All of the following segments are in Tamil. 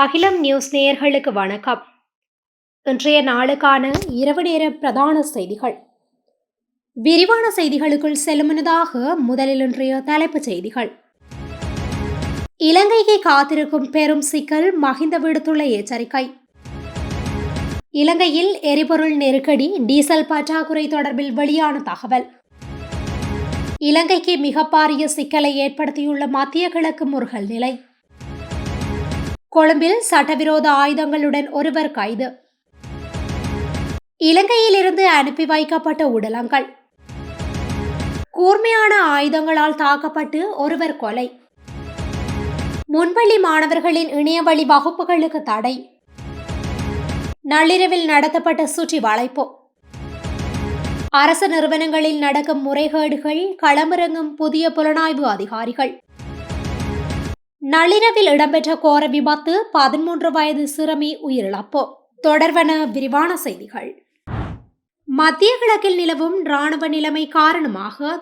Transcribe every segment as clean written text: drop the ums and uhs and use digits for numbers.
அகிலம் நியூஸ் நேயர்களுக்கு வணக்கம். இன்றைய நாளுக்கான இரவு நேர பிரதான செய்திகள். விரிவான செய்திகளுக்குள் செல்லும் முன்னதாக முதலில் இன்றைய தலைப்புச் செய்திகள். இலங்கைக்கு காத்திருக்கும் பெரும் சிக்கல், மஹிந்த விடுத்துள்ள எச்சரிக்கை. இலங்கையில் எரிபொருள் நெருக்கடி, டீசல் பற்றாக்குறை தொடர்பில் வெளியான தகவல். இலங்கைக்கு மிக பாரிய சிக்கலை ஏற்படுத்தியுள்ள மத்திய கிழக்கு முறுகல் நிலை. கொழும்பில் சட்டவிரோத ஆயுதங்களுடன் ஒருவர் கைது. இலங்கையிலிருந்து அனுப்பி வைக்கப்பட்ட உடலங்கள். கூர்மையான ஆயுதங்களால் தாக்கப்பட்டு ஒருவர் கொலை. முன்பள்ளி மாணவர்களின் இணையவழி வகுப்புகளுக்கு தடை. நள்ளிரவில் நடத்தப்பட்ட சுற்றி வளைப்பு. அரசு நிறுவனங்களில் நடக்கும் முறைகேடுகள், களமிறங்கும் புதிய புலனாய்வு அதிகாரிகள். நள்ளிரவில் இடம்பெற்ற கோர விபத்து, 13 வயது சிறுமி உயிரிழப்பு. தொடர்வன விரிவான செய்திகள். மத்திய கிழக்கில் நிலவும் இராணுவ நிலைமை காரணமாக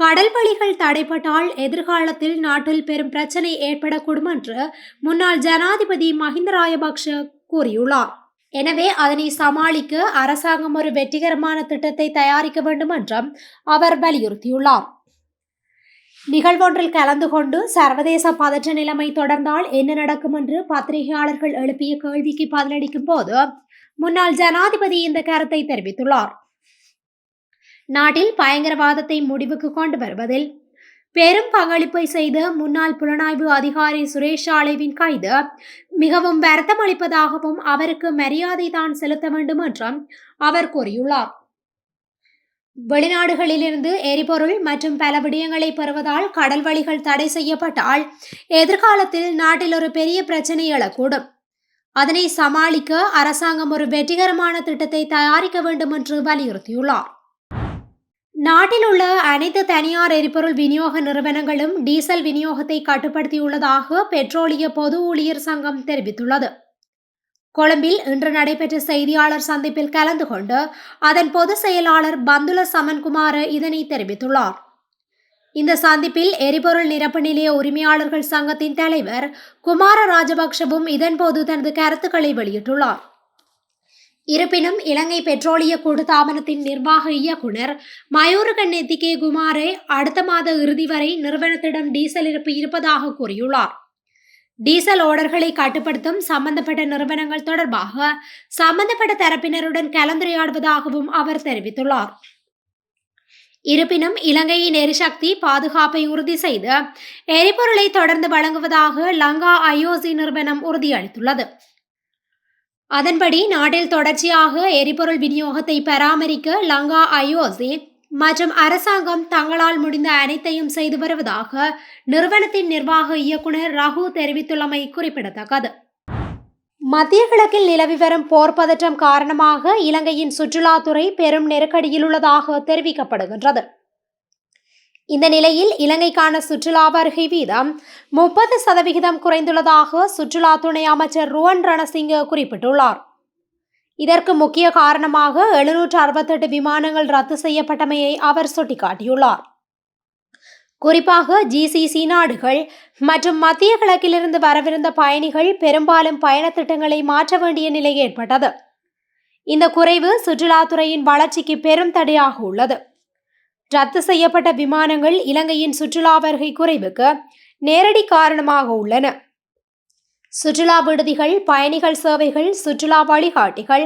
கடல் வழிகள் தடைப்பட்டால் எதிர்காலத்தில் நாட்டில் பெரும் பிரச்சினை ஏற்படக்கூடும் என்று முன்னாள் ஜனாதிபதி மஹிந்த ராஜபக்ஷ கூறியுள்ளார். எனவே அதனை சமாளிக்க அரசாங்கம் ஒரு வெற்றிகரமான திட்டத்தை தயாரிக்க வேண்டும் என்றும் அவர் வலியுறுத்தியுள்ளார். நிகழ்வொன்றில் கலந்து கொண்டு சர்வதேச பதற்ற நிலைமை தொடர்ந்தால் என்ன நடக்கும் என்று பத்திரிகையாளர்கள் எழுப்பிய கேள்விக்கு பதிலளிக்கும் போது முன்னாள் ஜனாதிபதி இந்த கருத்தை தெரிவித்துள்ளார். நாட்டில் பயங்கரவாதத்தை முடிவுக்கு கொண்டு வருவதில் பெரும் பங்களிப்பை செய்த முன்னாள் புலனாய்வு அதிகாரி சுரேஷ் ஆலேவின் கைது மிகவும் வருத்தம் அளிப்பதாகவும் அவருக்கு மரியாதை தான் செலுத்த வேண்டும் என்றும் அவர் கூறியுள்ளார். வெளிநாடுகளிலிருந்து எரிபொருள் மற்றும் பல விடயங்களை பெறுவதால் கடல் வழிகள் தடை செய்யப்பட்டால் எதிர்காலத்தில் நாட்டில் ஒரு பெரிய பிரச்சனை எழக்கூடும். அதனை சமாளிக்க அரசாங்கம் ஒரு வெற்றிகரமான திட்டத்தை தயாரிக்க வேண்டும் என்று வலியுறுத்தியுள்ளார். நாட்டில் உள்ள அனைத்து தனியார் எரிபொருள் விநியோக நிறுவனங்களும் டீசல் விநியோகத்தை கட்டுப்படுத்தியுள்ளதாக பெட்ரோலிய பொது ஊழியர் சங்கம் தெரிவித்துள்ளது. கொழும்பில் இன்று நடைபெற்ற செய்தியாளர் சந்திப்பில் கலந்து கொண்டு அதன் பொதுச் செயலாளர் பந்துல சமன்குமார இதனை தெரிவித்துள்ளார். இந்த சந்திப்பில் எரிபொருள் நிரப்பு நிலைய உரிமையாளர்கள் சங்கத்தின் தலைவர் குமார ராஜபக்ஷவும் இதன்போது தனது கருத்துக்களை வெளியிட்டுள்ளார். இருப்பினும் இலங்கை பெட்ரோலிய கூட்டுத்தாபனத்தின் நிர்வாக இயக்குனர் மயூரக நெத்திகே குமாரே அடுத்த மாத இறுதி வரை நிறுவனத்திடம் டீசல் இருப்பு இருப்பதாக கூறியுள்ளார். டீசல் ஓர்டர்களை கட்டுப்படுத்தும் சம்பந்தப்பட்ட நிறுவனங்கள் தொடர்பாக சம்பந்தப்பட்ட தரப்பினருடன் கலந்துரையாடுவதாகவும் அவர் தெரிவித்துள்ளார். இருப்பினும் இலங்கையின் எரிசக்தி பாதுகாப்பை உறுதி செய்து எரிபொருளை தொடர்ந்து வழங்குவதாக லங்கா ஐஓசி நிறுவனம் உறுதியளித்துள்ளது. அதன்படி நாட்டில் தொடர்ச்சியாக எரிபொருள் விநியோகத்தை பராமரிக்க லங்கா ஐஓசி மற்றும் அரசாங்கம் தங்களால் முடிந்த அனைத்தையும் செய்து வருவதாக நிறுவனத்தின் நிர்வாக இயக்குனர் ரகு தெரிவித்துள்ளமை குறிப்பிடத்தக்கது. மத்திய கிழக்கில் நிலவி வரும் போர் பதற்றம் காரணமாக இலங்கையின் சுற்றுலாத்துறை பெரும் நெருக்கடியில் உள்ளதாக தெரிவிக்கப்படுகின்றது. இந்த நிலையில் இலங்கைக்கான சுற்றுலா வருகை வீதம் 30% குறைந்துள்ளதாக சுற்றுலா துணை அமைச்சர் ருவன் ரணசிங்க குறிப்பிட்டுள்ளார். இதற்கு முக்கிய காரணமாக 768 விமானங்கள் ரத்து செய்யப்பட்டமையை அவர் சுட்டிக்காட்டியுள்ளார். குறிப்பாக ஜிசிசி நாடுகள் மற்றும் மத்திய கிழக்கிலிருந்து வரவிருந்த பயணிகள் பெரும்பாலும் பயண திட்டங்களை மாற்ற வேண்டிய நிலை ஏற்பட்டது. இந்த குறைவு சுற்றுலாத்துறையின் வளர்ச்சிக்கு பெரும் தடையாக உள்ளது. ரத்து செய்யப்பட்ட விமானங்கள் இலங்கையின் சுற்றுலா வருகை குறைவுக்கு நேரடி காரணமாக உள்ளன. சுற்றுலா விடுதிகள், பயணிகள் சேவைகள், சுற்றுலா வழிகாட்டிகள்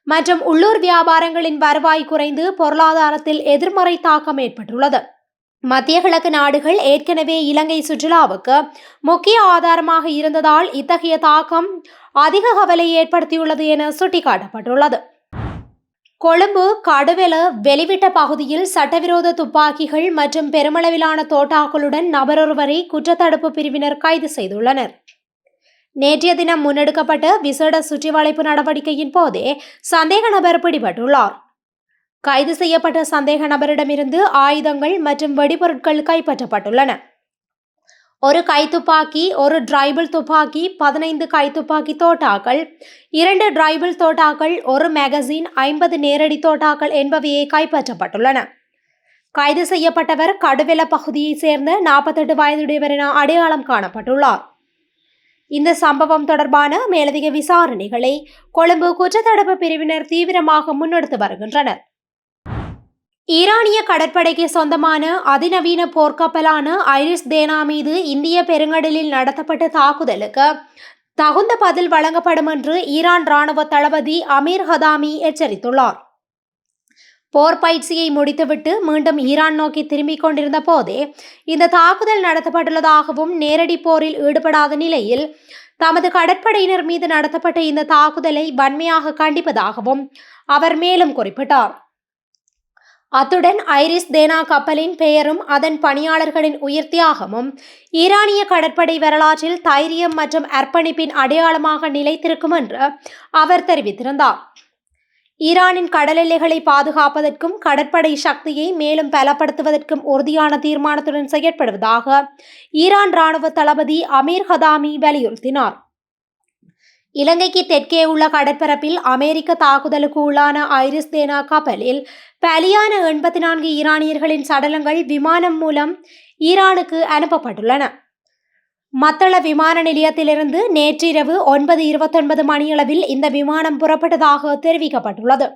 மற்றும் உள்ளூர் வியாபாரங்களின் வருவாய் குறைந்து பொருளாதாரத்தில் எதிர்மறை தாக்கம் ஏற்பட்டுள்ளது. மத்திய கிழக்கு நாடுகள் ஏற்கனவே இலங்கை சுற்றுலாவுக்கு முக்கிய ஆதாரமாக இருந்ததால் இத்தகைய தாக்கம் அதிக கவலை ஏற்படுத்தியுள்ளது என சுட்டிக்காட்டப்பட்டுள்ளது. கொழும்பு கடுவெல வெளிவிட்ட பகுதியில் சட்டவிரோத துப்பாக்கிகள் மற்றும் பெருமளவிலான தோட்டாக்களுடன் நபரொருவரை குற்றத்தடுப்பு பிரிவினர் கைது செய்துள்ளனர். நேற்றைய தினம் முன்னெடுக்கப்பட்ட விசேட சுற்றி வளைப்பு நடவடிக்கையின் போதே சந்தேக நபர் பிடிபட்டுள்ளார். கைது செய்யப்பட்ட சந்தேக நபரிடமிருந்து ஆயுதங்கள் மற்றும் வெடிபொருட்கள் கைப்பற்றப்பட்டுள்ளன. ஒரு கைத்துப்பாக்கி, ஒரு டிரைபிள் துப்பாக்கி, 15 கைத்துப்பாக்கி தோட்டாக்கள், 2 டிரைபிள் தோட்டாக்கள், ஒரு மேகசின், 50 நேரடி தோட்டாக்கள் என்பவையே கைப்பற்றப்பட்டுள்ளன. கைது செய்யப்பட்டவர் கடுவெல பகுதியைச் சேர்ந்த 48 வயதுடையவர் என அடையாளம் காணப்பட்டுள்ளார். இந்த சம்பவம் தொடர்பான மேலதிக விசாரணைகளை கொழும்பு குற்றத்தடுப்பு பிரிவினர் தீவிரமாக முன்னெடுத்து வருகின்றனர். ஈரானிய கடற்படைக்கு சொந்தமான அதிநவீன போர்க்கப்பலான ஐரிஸ் தேனா மீது இந்திய பெருங்கடலில் நடத்தப்பட்ட தாக்குதலுக்கு தகுந்த பதில் வழங்கப்படும் என்று ஈரான் ராணுவ தளபதி அமீர் ஹதாமி எச்சரித்துள்ளார். போர் பயிற்சியை முடித்துவிட்டு மீண்டும் ஈரான் நோக்கி திரும்பிக் கொண்டிருந்த போதே இந்த தாக்குதல் நடத்தப்பட்டுள்ளதாகவும், நேரடி போரில் ஈடுபடாத நிலையில் தமது கடற்படையினர் மீது நடத்தப்பட்ட இந்த தாக்குதலை வன்மையாக கண்டிப்பதாகவும் அவர் மேலும் குறிப்பிட்டார். அத்துடன் ஐரிஸ் தேனா கப்பலின் பெயரும் அதன் பணியாளர்களின் உயிர் தியாகமும் ஈரானிய கடற்படை வரலாற்றில் தைரியம் மற்றும் அர்ப்பணிப்பின் அடையாளமாக நிலைத்திருக்கும் என்று அவர் தெரிவித்திருந்தார். ஈரானின் கடல் எல்லைகளை பாதுகாப்பதற்கும் கடற்படை சக்தியை மேலும் பலப்படுத்துவதற்கும் உறுதியான தீர்மானத்துடன் செயற்படுவதாக ஈரான் ராணுவ தளபதி அமீர் ஹதாமி வலியுறுத்தினார். இலங்கைக்கு தெற்கே உள்ள கடற்பரப்பில் அமெரிக்க தாக்குதலுக்கு உள்ளான ஐரிஸ் தேனா கப்பலில் பலியான 84 ஈரானியர்களின் சடலங்கள் விமானம் மூலம் ஈரானுக்கு அனுப்பப்பட்டுள்ளன. மத்தள விமான நிலையத்திலிருந்து நேற்றிரவு 9:29 மணியளவில் இந்த விமானம் புறப்பட்டதாக தெரிவிக்கப்பட்டுள்ளது.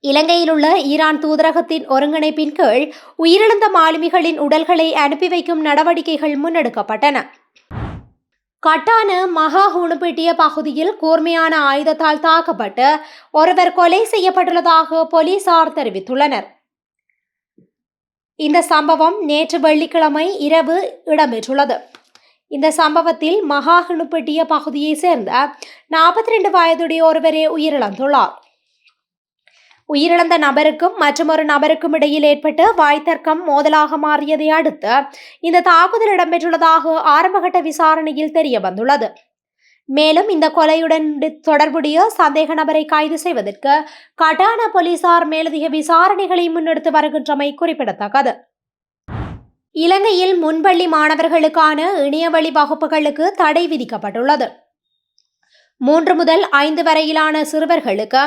இலங்கையில் உள்ள ஈரான் தூதரகத்தின் ஒருங்கிணைப்பின் கீழ் உயிரிழந்த மாலுமிகளின் உடல்களை அனுப்பி வைக்கும் நடவடிக்கைகள் முன்னெடுக்கப்பட்டன. கட்டான மகாஹூனுப்பிட்டிய பகுதியில் கூர்மையான ஆயுதத்தால் தாக்கப்பட்டு ஒருவர் கொலை செய்யப்பட்டுள்ளதாக போலீசார் தெரிவித்துள்ளனர். இந்த சம்பவம் நேற்று வெள்ளிக்கிழமை இரவு இடம்பெற்றுள்ளது. இந்த சம்பவத்தில் மகாஹூனுப்பிட்டிய பகுதியை சேர்ந்த 42 வயதுடைய ஒருவரே உயிரிழந்துள்ளார். உயிரிழந்த நபருக்கும் மற்றொரு நபருக்கும் இடையில் ஏற்பட்ட வாய்த்தர்க்கம் மோதலாக மாறியதை அடுத்து இந்த தாக்குதல் இடம்பெற்றுள்ளதாக ஆரம்பகட்ட விசாரணையில் தெரிய வந்துள்ளது. மேலும் இந்த கொலையுடன் தொடர்புடைய சந்தேக நபரை கைது செய்வதற்கு கட்டான போலீசார் மேலதிக விசாரணைகளை முன்னெடுத்து வருகின்றமை குறிப்பிடத்தக்கது. இலங்கையில் முன்பள்ளி மாணவர்களுக்கான இணையவழி வகுப்புகளுக்கு தடை விதிக்கப்பட்டுள்ளது. 3 முதல் 5 வரையிலான சிறுவர்களுக்கு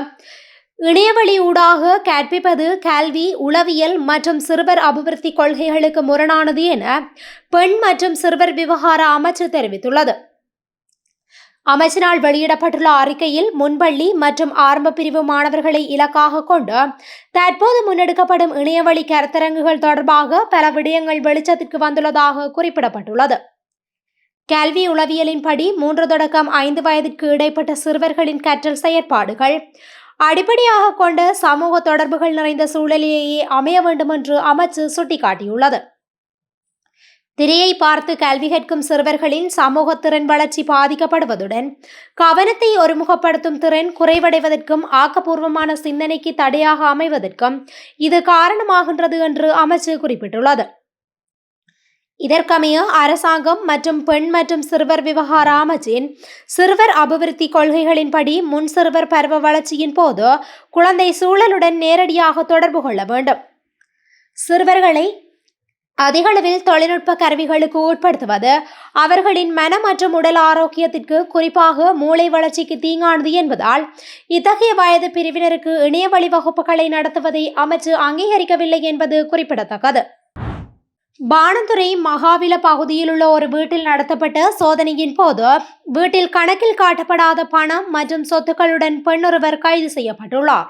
இணையவழி ஊடாக கற்பிப்பது கல்வி, உளவியல் மற்றும் சிறுவர் அபிவிருத்தி கொள்கைகளுக்கு முரணானது என பெண் மற்றும் சிறுவர் விவகார அமைச்சு தெரிவித்துள்ளது. அமைச்சினால் வெளியிடப்பட்டுள்ள அறிக்கையில் முன்பள்ளி மற்றும் ஆரம்ப பிரிவு மாணவர்களை இலக்காக கொண்டு தற்போது முன்னெடுக்கப்படும் இணையவழி கருத்தரங்குகள் தொடர்பாக பல விடயங்கள் வெளிச்சத்திற்கு வந்துள்ளதாக குறிப்பிடப்பட்டுள்ளது. கல்வி உளவியலின்படி 3 தொடக்கம் 5 வயதிற்கு இடைப்பட்ட சிறுவர்களின் கற்றல் செயற்பாடுகள் அடிப்படையாக கொண்ட சமூக தொடர்புகள் நிறைந்த சூழலிலேயே அமைய வேண்டும் என்று அமைச்சு சுட்டிக்காட்டியுள்ளது. திரையை பார்த்து கல்வி கற்கும் சிறுவர்களின் சமூக திறன் வளர்ச்சி பாதிக்கப்படுவதுடன் கவனத்தை ஒருமுகப்படுத்தும் திறன் குறைவடைவதற்கும் ஆக்கப்பூர்வமான சிந்தனைக்கு தடையாக அமைவதற்கும் இது காரணமாகின்றது என்று அமைச்சு குறிப்பிட்டுள்ளது. இதற்கமைய அரசாங்கம் மற்றும் பெண் மற்றும் சிறுவர் விவகார அமைச்சின் சிறுவர் அபிவிருத்தி கொள்கைகளின்படி முன் சிறுவர் பருவ வளர்ச்சியின் போது குழந்தை சூழலுடன் நேரடியாக தொடர்பு கொள்ள வேண்டும். சிறுவர்களை அதிகளவில் தொழில்நுட்ப கருவிகளுக்கு உட்படுத்துவது அவர்களின் மன மற்றும் உடல் ஆரோக்கியத்திற்கு, குறிப்பாக மூளை வளர்ச்சிக்கு தீங்கானது என்பதால் இத்தகைய வயது பிரிவினருக்கு இணையவழி வகுப்புகளை நடத்துவதை அமைச்சு அங்கீகரிக்கவில்லை என்பது குறிப்பிடத்தக்கது. பாணந்துறை மகாவில பகுதியில் உள்ள ஒரு வீட்டில் நடத்தப்பட்ட சோதனையின் போது வீட்டில் கணக்கில் காட்டப்படாத பணம் மற்றும் சொத்துக்களுடன் பெண்ணொருவர் கைது செய்யப்பட்டுள்ளார்.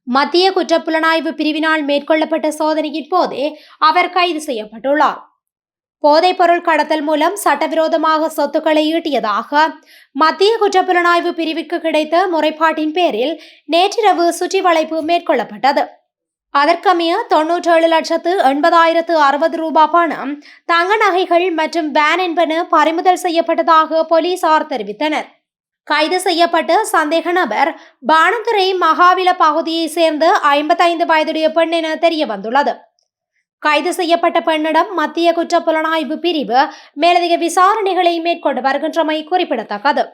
மத்திய குற்றப்புலனாய்வு பிரிவினால் மேற்கொள்ளப்பட்ட சோதனையின் போதே அவர் கைது செய்யப்பட்டுள்ளார். போதைப்பொருள் கடத்தல் மூலம் சட்டவிரோதமாக சொத்துக்களை ஈட்டியதாக மத்திய குற்றப்புலனாய்வு பிரிவுக்கு கிடைத்த முறைப்பாட்டின் பேரில் நேற்றிரவு சுற்றி வளைப்பு மேற்கொள்ளப்பட்டது. அதற்கமைய 97,80,060 ரூபாய் பணம், தங்க நகைகள் மற்றும் வேன் என்பன பறிமுதல் செய்யப்பட்டதாக போலீசார் தெரிவித்தனர். கைது செய்யப்பட்ட சந்தேக நபர் பாணந்துறை மகாவில பகுதியை சேர்ந்த 55 வயதுடைய பெண் என தெரிய வந்துள்ளது. கைது செய்யப்பட்ட பெண்ணிடம் மத்திய குற்றப்புலனாய்வு பிரிவு மேலதிக விசாரணைகளை மேற்கொண்டு வருகின்றமை குறிப்பிடத்தக்கது.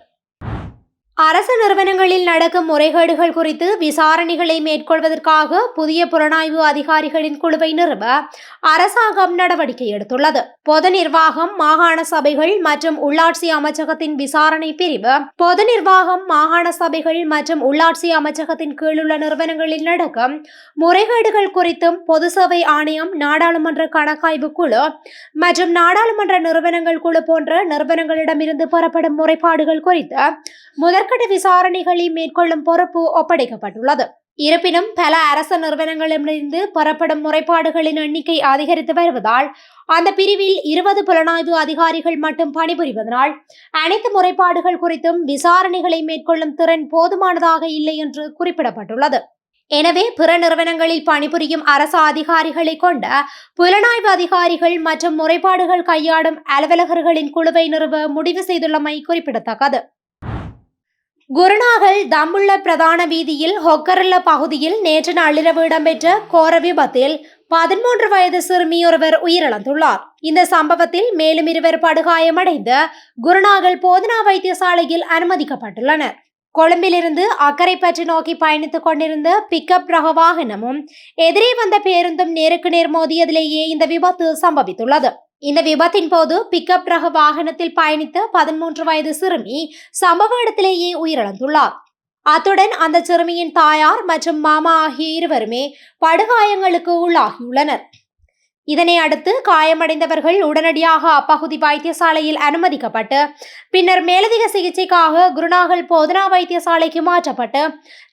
அரசு நிறுவனங்களில் நடக்கும் முறைகேடுகள் குறித்து விசாரணைகளை மேற்கொள்வதற்காக புதிய புலனாய்வு அதிகாரிகளின் குழுவை நிறுவ அரசாங்கம் நடவடிக்கை எடுத்துள்ளது. பொது நிர்வாகம், மாகாண சபைகள் மற்றும் உள்ளாட்சி அமைச்சகத்தின் விசாரணை பிரிவு பொது நிர்வாகம், மாகாண சபைகள் மற்றும் உள்ளாட்சி அமைச்சகத்தின் கீழுள்ள நிறுவனங்களில் நடக்கும் முறைகேடுகள் குறித்தும் பொது சேவை ஆணையம், நாடாளுமன்ற கணக்காய்வு குழு மற்றும் நாடாளுமன்ற நிறுவனங்கள் குழு போன்ற நிறுவனங்களிடமிருந்து பெறப்படும் முறைப்பாடுகள் குறித்து முதற்கட்ட விசாரணைகளை மேற்கொள்ளும் பொறுப்பு ஒப்படைக்கப்பட்டுள்ளது. இருப்பினும் பல அரசு நிறுவனங்களிடமிருந்து பெறப்படும் முறைப்பாடுகளின் எண்ணிக்கை அதிகரித்து வருவதால் அந்த பிரிவில் 20 புலனாய்வு அதிகாரிகள் மட்டும் பணிபுரிவதனால் அனைத்து முறைப்பாடுகள் குறித்தும் விசாரணைகளை மேற்கொள்ளும் திறன் போதுமானதாக இல்லை என்று குறிப்பிடப்பட்டுள்ளது. எனவே பிற நிறுவனங்களில் பணிபுரியும் அரசு அதிகாரிகளை கொண்ட புலனாய்வு அதிகாரிகள் மற்றும் முறைப்பாடுகள் கையாடும் அலுவலகர்களின் குழுவை நிறுவ முடிவு செய்துள்ளமை குறிப்பிடத்தக்கது. குருநாகல் தம்புள்ள பிரதான வீதியில் ஹொக்கரல்ல பகுதியில் நேற்று நள்ளிரவு இடம்பெற்ற கோர விபத்தில் 13 வயது சிறுமி ஒருவர் உயிரிழந்துள்ளார். இந்த சம்பவத்தில் மேலும் 2 படுகாயமடைந்து குருநாகல் போதனா வைத்தியசாலையில் அனுமதிக்கப்பட்டுள்ளனர். கொழும்பிலிருந்து அக்கரைப்பற்று நோக்கி பயணித்துக் கொண்டிருந்த பிக்கப் ரக வாகனமும் எதிரே வந்த பேருந்தும் நேருக்கு நேர் மோதியதிலேயே இந்த விபத்து சம்பவித்துள்ளது. இந்த விபத்தின் போது பிக்கப் ரக வாகனத்தில் பயணித்த 13 வயது சிறுமி சம்பவ இடத்திலேயே உயிரிழந்துள்ளார். அத்துடன் அந்த சிறுமியின் தாயார் மற்றும் மாமா ஆகிய இருவருமே படுகாயங்களுக்கு உள்ளாகியுள்ளனர். இதனை அடுத்து காயமடைந்தவர்கள் உடனடியாக அப்பகுதி வைத்தியசாலையில் அனுமதிக்கப்பட்டு பின்னர் மேலதிக சிகிச்சைக்காக குருநாகல் போதனா வைத்தியசாலைக்கு மாற்றப்பட்டு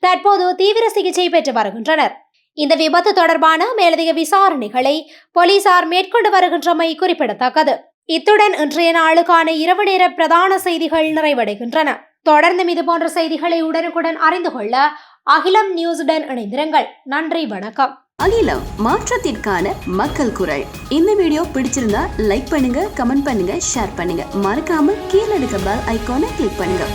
தற்போது தீவிர சிகிச்சை பெற்று வருகின்றனர். இந்த விபத்து தொடர்பான மேலதிக விசாரணைகளை போலீசார் மேற்கொண்டு வருகின்றமை குறிப்பிடத்தக்கது. இத்துடன் இன்றைய நாளுக்கான இரவு நேர பிரதான செய்திகள் நிறைவடைகின்றன. தொடர்ந்தும் இதுபோன்ற செய்திகளை உடனுக்குடன் அறிந்து கொள்ள அகிலம் நியூஸுடன் இணைந்திருங்கள். நன்றி, வணக்கம். அகிலம், மாற்றத்திற்கான மக்கள் குரல். இந்த வீடியோ பிடிச்சிருந்தா லைக் பண்ணுங்க, கமெண்ட் பண்ணுங்க, ஷேர் பண்ணுங்க. மறக்காம கீழே இருக்க பெல் ஐகானை கிளிக் பண்ணுங்க.